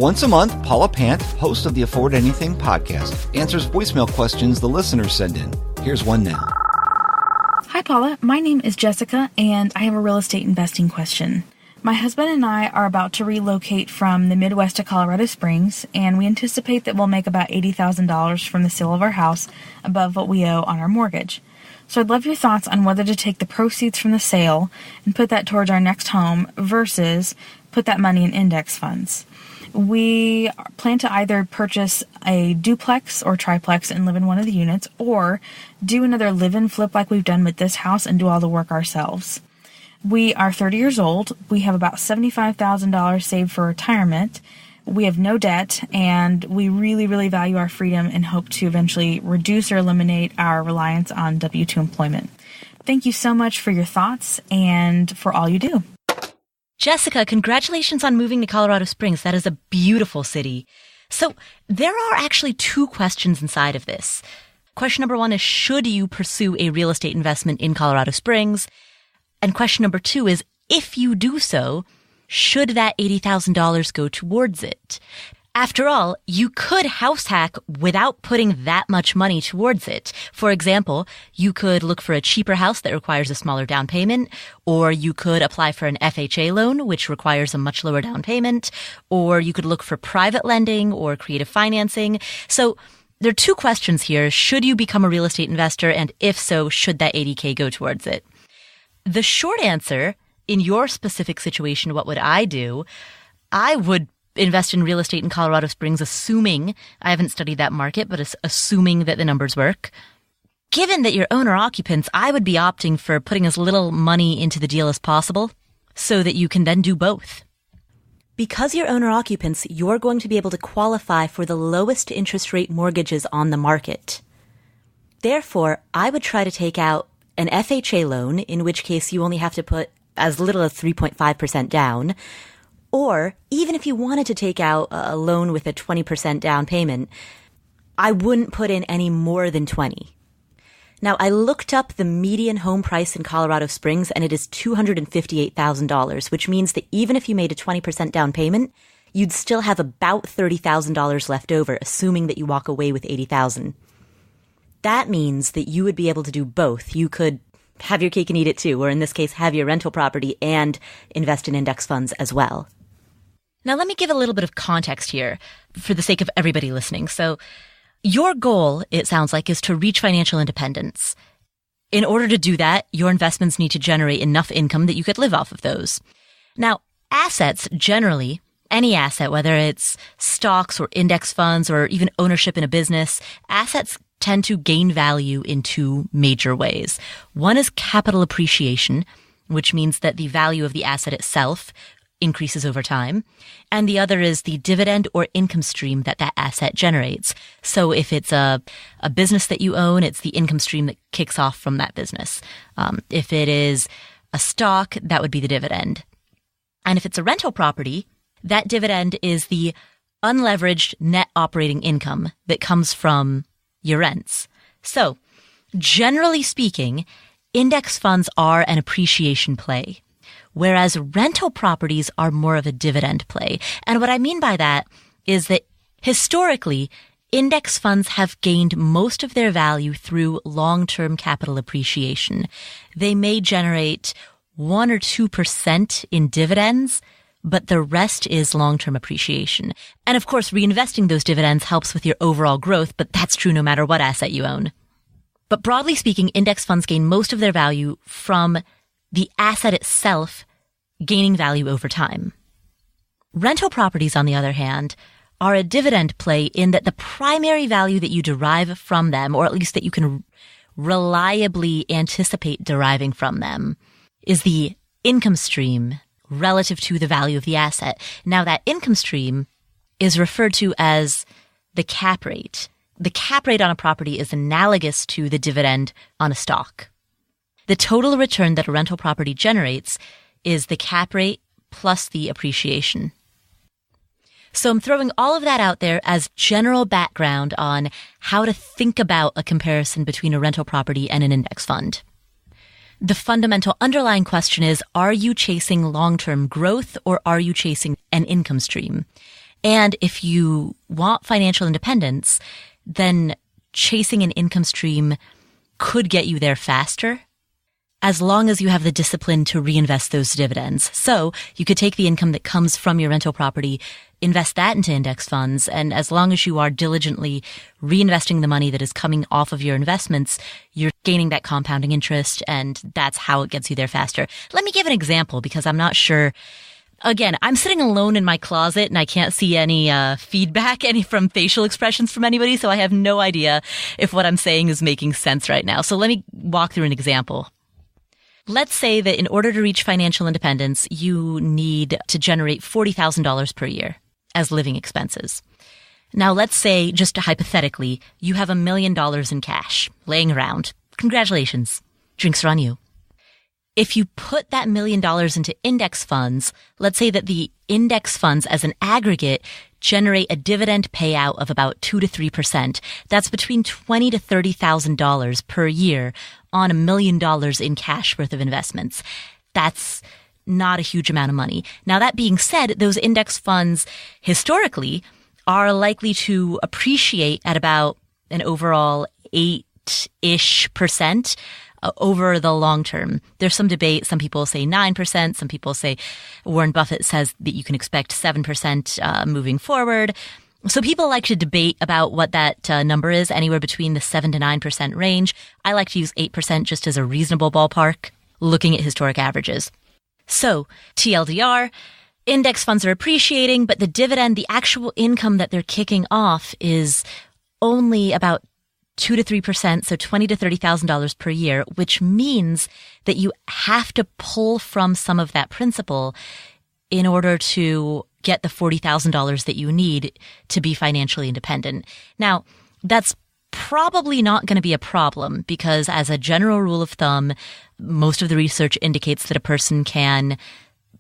Once a month, Paula Pant, host of the Afford Anything podcast, answers voicemail questions the listeners send in. Here's one now. Hi, Paula. My name is Jessica, and I have a real estate investing question. My husband and I are about to relocate from the Midwest to Colorado Springs, and we anticipate that we'll make about $80,000 from the sale of our house above what we owe on our mortgage. So I'd love your thoughts on whether to take the proceeds from the sale and put that towards our next home versus put that money in index funds. We plan to either purchase a duplex or triplex and live in one of the units, or do another live-in flip like we've done with this house and do all the work ourselves. We are 30 years old. We have about $75,000 saved for retirement. We have no debt, and we really, really value our freedom and hope to eventually reduce or eliminate our reliance on W-2 employment. Thank you so much for your thoughts and for all you do. Jessica, congratulations on moving to Colorado Springs. That is a beautiful city. So there are actually two questions inside of this. Question number one is, should you pursue a real estate investment in Colorado Springs? And question number two is, if you do so, should that $80,000 go towards it? After all, you could house hack without putting that much money towards it. For example, you could look for a cheaper house that requires a smaller down payment, or you could apply for an FHA loan, which requires a much lower down payment, or you could look for private lending or creative financing. So there are two questions here. Should you become a real estate investor? And if so, should that $80K go towards it? The short answer, in your specific situation, what would I do? I would invest in real estate in Colorado Springs, assuming, I haven't studied that market, but assuming that the numbers work. Given that you're owner-occupants, I would be opting for putting as little money into the deal as possible so that you can then do both. Because you're owner-occupants, you're going to be able to qualify for the lowest interest rate mortgages on the market. Therefore, I would try to take out an FHA loan, in which case you only have to put as little as 3.5% down, or even if you wanted to take out a loan with a 20% down payment, I wouldn't put in any more than 20. Now, I looked up the median home price in Colorado Springs, and it is $258,000, which means that even if you made a 20% down payment, you'd still have about $30,000 left over, assuming that you walk away with $80,000. That means that you would be able to do both. You could have your cake and eat it too, or in this case, have your rental property and invest in index funds as well. Now, let me give a little bit of context here for the sake of everybody listening. So your goal, it sounds like, is to reach financial independence. In order to do that, your investments need to generate enough income that you could live off of those. Now, assets generally, any asset, whether it's stocks or index funds or even ownership in a business, assets tend to gain value in two major ways. One is capital appreciation, which means that the value of the asset itself increases over time. And the other is the dividend or income stream that that asset generates. So if it's a business that you own, it's the income stream that kicks off from that business. If it is a stock, that would be the dividend. And if it's a rental property, that dividend is the unleveraged net operating income that comes from your rents. So, generally speaking, index funds are an appreciation play, whereas rental properties are more of a dividend play. And what I mean by that is that historically, index funds have gained most of their value through long-term capital appreciation. They may generate 1 or 2% in dividends, but the rest is long-term appreciation. And of course, reinvesting those dividends helps with your overall growth, but that's true no matter what asset you own. But broadly speaking, index funds gain most of their value from the asset itself gaining value over time. Rental properties, on the other hand, are a dividend play in that the primary value that you derive from them, or at least that you can reliably anticipate deriving from them, is the income stream relative to the value of the asset. Now, that income stream is referred to as the cap rate. The cap rate on a property is analogous to the dividend on a stock. The total return that a rental property generates is the cap rate plus the appreciation. So I'm throwing all of that out there as general background on how to think about a comparison between a rental property and an index fund. The fundamental underlying question is, are you chasing long-term growth or are you chasing an income stream? And if you want financial independence, then chasing an income stream could get you there faster, as long as you have the discipline to reinvest those dividends. So you could take the income that comes from your rental property, invest that into index funds, and as long as you are diligently reinvesting the money that is coming off of your investments, you're gaining that compounding interest, and that's how it gets you there faster. Let me give an example, because I'm not sure. Again, I'm sitting alone in my closet and I can't see any feedback, any from facial expressions from anybody, so I have no idea if what I'm saying is making sense right now. So let me walk through an example. Let's say that in order to reach financial independence, you need to generate $40,000 per year as living expenses. Now, let's say, just hypothetically, you have $1 million in cash laying around. Congratulations. Drinks are on you. If you put that $1 million into index funds, let's say that the index funds as an aggregate generate a dividend payout of about 2 to 3%. That's between $20,000 to $30,000 per year on $1 million in cash worth of investments. That's not a huge amount of money. Now, that being said, those index funds historically are likely to appreciate at about an overall 8-ish% over the long term. There's some debate. Some people say 9%. Some people say Warren Buffett says that you can expect 7% moving forward. So people like to debate about what that number is, anywhere between the 7 to 9% range. I like to use 8% just as a reasonable ballpark, looking at historic averages. So TLDR, index funds are appreciating, but the dividend, the actual income that they're kicking off is only about 2 to 3%, so $20,000 to $30,000 per year, which means that you have to pull from some of that principal in order to get the $40,000 that you need to be financially independent. Now, that's probably not going to be a problem, because as a general rule of thumb, most of the research indicates that a person can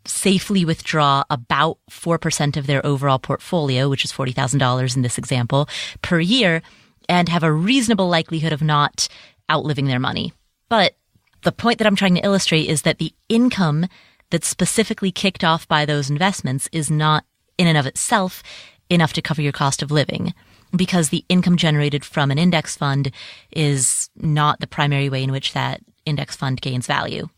safely withdraw about 4% of their overall portfolio, which is $40,000 in this example, per year, and have a reasonable likelihood of not outliving their money. But the point that I'm trying to illustrate is that the income that's specifically kicked off by those investments is not in and of itself enough to cover your cost of living, because the income generated from an index fund is not the primary way in which that index fund gains value.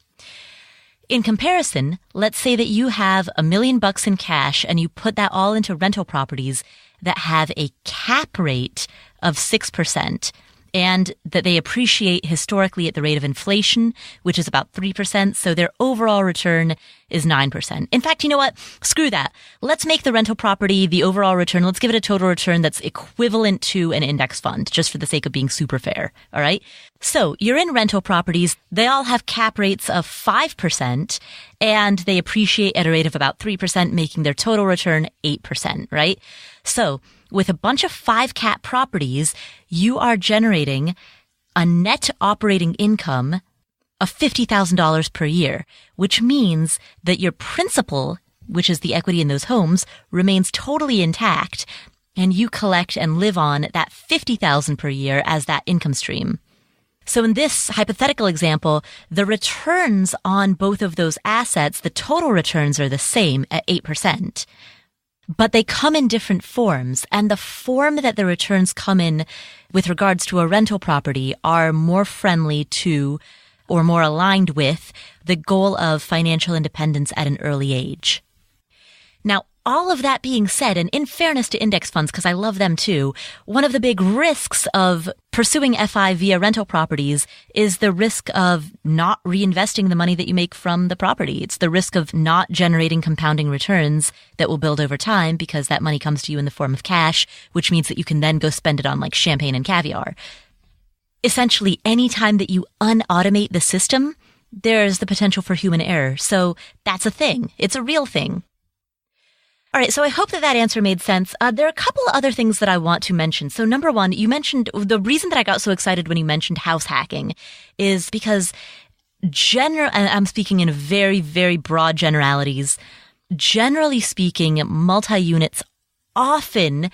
In comparison, let's say that you have $1 million in cash and you put that all into rental properties that have a cap rate of 6%, and that they appreciate historically at the rate of inflation, which is about 3%, so their overall return is 9%. In fact, you know what? Screw that. Let's make the rental property, the overall return, let's give it a total return that's equivalent to an index fund, just for the sake of being super fair, all right? So you're in rental properties. They all have cap rates of 5%, and they appreciate at a rate of about 3%, making their total return 8%, right? So with a bunch of 5 cap properties, you are generating a net operating income of $50,000 per year, which means that your principal, which is the equity in those homes, remains totally intact, and you collect and live on that $50,000 per year as that income stream. So in this hypothetical example, the returns on both of those assets, the total returns are the same at 8%. But they come in different forms, and the form that the returns come in with regards to a rental property are more friendly to or more aligned with the goal of financial independence at an early age. Now, all of that being said, and in fairness to index funds, because I love them too, one of the big risks of pursuing FI via rental properties is the risk of not reinvesting the money that you make from the property. It's the risk of not generating compounding returns that will build over time, because that money comes to you in the form of cash, which means that you can then go spend it on like champagne and caviar. Essentially, any time that you unautomate the system, there's the potential for human error. So that's a thing. It's a real thing. All right, so I hope that answer made sense. There are a couple of other things that I want to mention. So number one, you mentioned, the reason that I got so excited when you mentioned house hacking is because I'm speaking in very, very broad generalities. Generally speaking, multi-units often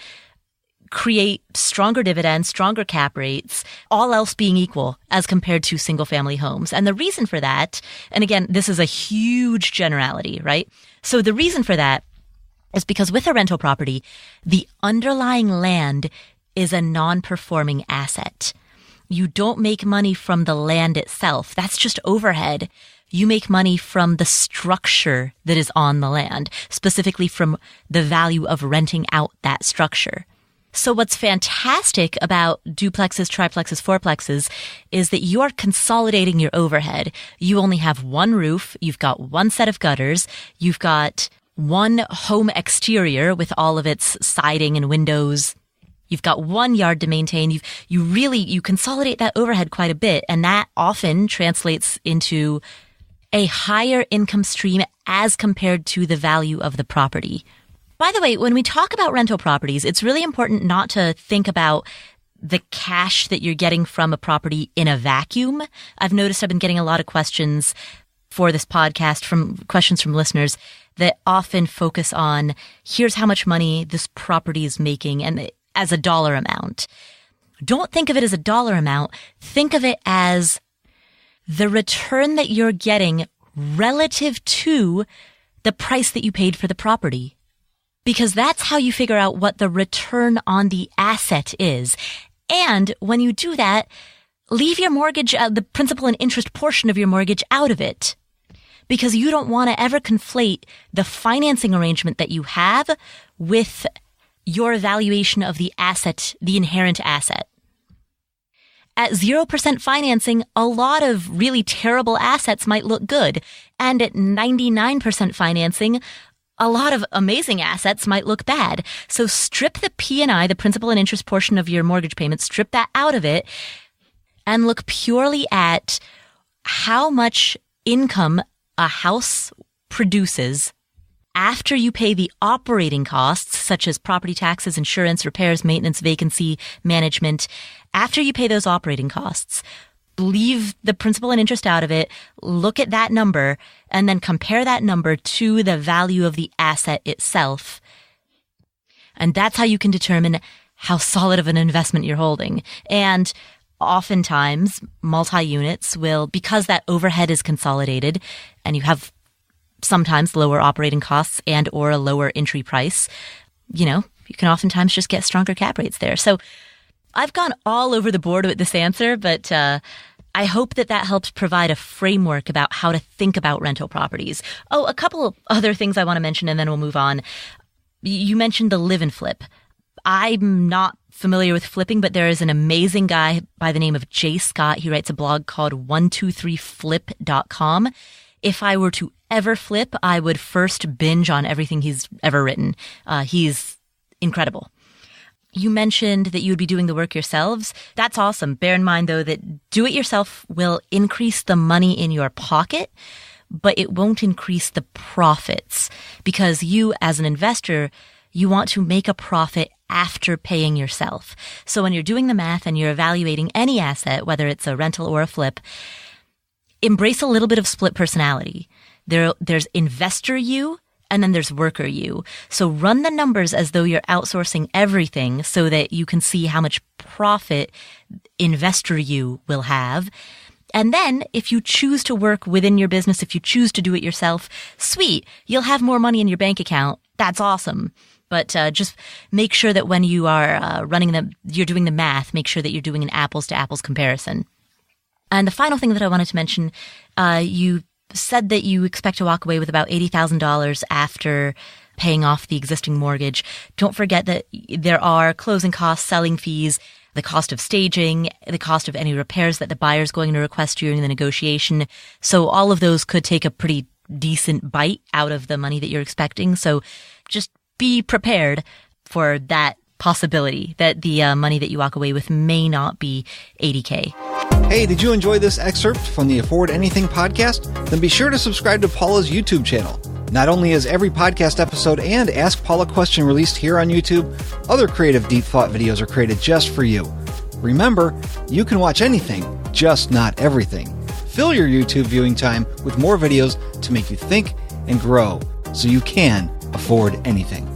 create stronger dividends, stronger cap rates, all else being equal as compared to single-family homes. And the reason for that, and again, this is a huge generality, right? So the reason for that is because with a rental property, the underlying land is a non-performing asset. You don't make money from the land itself. That's just overhead. You make money from the structure that is on the land, specifically from the value of renting out that structure. So what's fantastic about duplexes, triplexes, fourplexes is that you are consolidating your overhead. You only have one roof. You've got one set of gutters. You've got one home exterior with all of its siding and windows. You've got one yard to maintain. You consolidate that overhead quite a bit, and that often translates into a higher income stream as compared to the value of the property. By the way, when we talk about rental properties, it's really important not to think about the cash that you're getting from a property in a vacuum. I've noticed I've been getting a lot of questions for this podcast questions from listeners that often focus on, here's how much money this property is making, and as a dollar amount. Don't think of it as a dollar amount. Think of it as the return that you're getting relative to the price that you paid for the property. Because that's how you figure out what the return on the asset is. And when you do that, leave your mortgage, the principal and interest portion of your mortgage out of it. Because you don't want to ever conflate the financing arrangement that you have with your evaluation of the asset, the inherent asset. At 0% financing, a lot of really terrible assets might look good. And at 99% financing, a lot of amazing assets might look bad. So strip the P&I, the principal and interest portion of your mortgage payment, strip that out of it and look purely at how much income a house produces after you pay the operating costs, such as property taxes, insurance, repairs, maintenance, vacancy, management. After you pay those operating costs, leave the principal and interest out of it, look at that number, and then compare that number to the value of the asset itself. And that's how you can determine how solid of an investment you're holding. And oftentimes, multi-units will, because that overhead is consolidated and you have sometimes lower operating costs and or a lower entry price, you can oftentimes just get stronger cap rates there. So I've gone all over the board with this answer, but I hope that helps provide a framework about how to think about rental properties. Oh, a couple of other things I want to mention, and then we'll move on. You mentioned the live and flip. I'm not familiar with flipping, but there is an amazing guy by the name of Jay Scott. He writes a blog called 123flip.com. If I were to ever flip, I would first binge on everything he's ever written. He's incredible. You mentioned that you would be doing the work yourselves. That's awesome. Bear in mind, though, that do it yourself will increase the money in your pocket, but it won't increase the profits because you, as an investor, you want to make a profit after paying yourself. So when you're doing the math and you're evaluating any asset, whether it's a rental or a flip, embrace a little bit of split personality. There's investor you, and then there's worker you. So run the numbers as though you're outsourcing everything so that you can see how much profit investor you will have. And then if you choose to work within your business, if you choose to do it yourself, sweet, you'll have more money in your bank account. That's awesome. But just make sure that when you are you're doing the math, make sure that you're doing an apples to apples comparison. And the final thing that I wanted to mention, you said that you expect to walk away with about $80,000 after paying off the existing mortgage. Don't forget that there are closing costs, selling fees, the cost of staging, the cost of any repairs that the buyer is going to request during the negotiation. So all of those could take a pretty decent bite out of the money that you're expecting. So just be prepared for that possibility that the money that you walk away with may not be $80K. Hey, did you enjoy this excerpt from the Afford Anything podcast? Then be sure to subscribe to Paula's YouTube channel. Not only is every podcast episode and Ask Paula question released here on YouTube, other creative deep thought videos are created just for you. Remember, you can watch anything, just not everything. Fill your YouTube viewing time with more videos to make you think and grow so you can afford anything.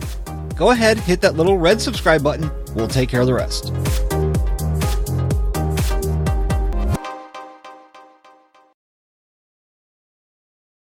Go ahead, hit that little red subscribe button. We'll take care of the rest.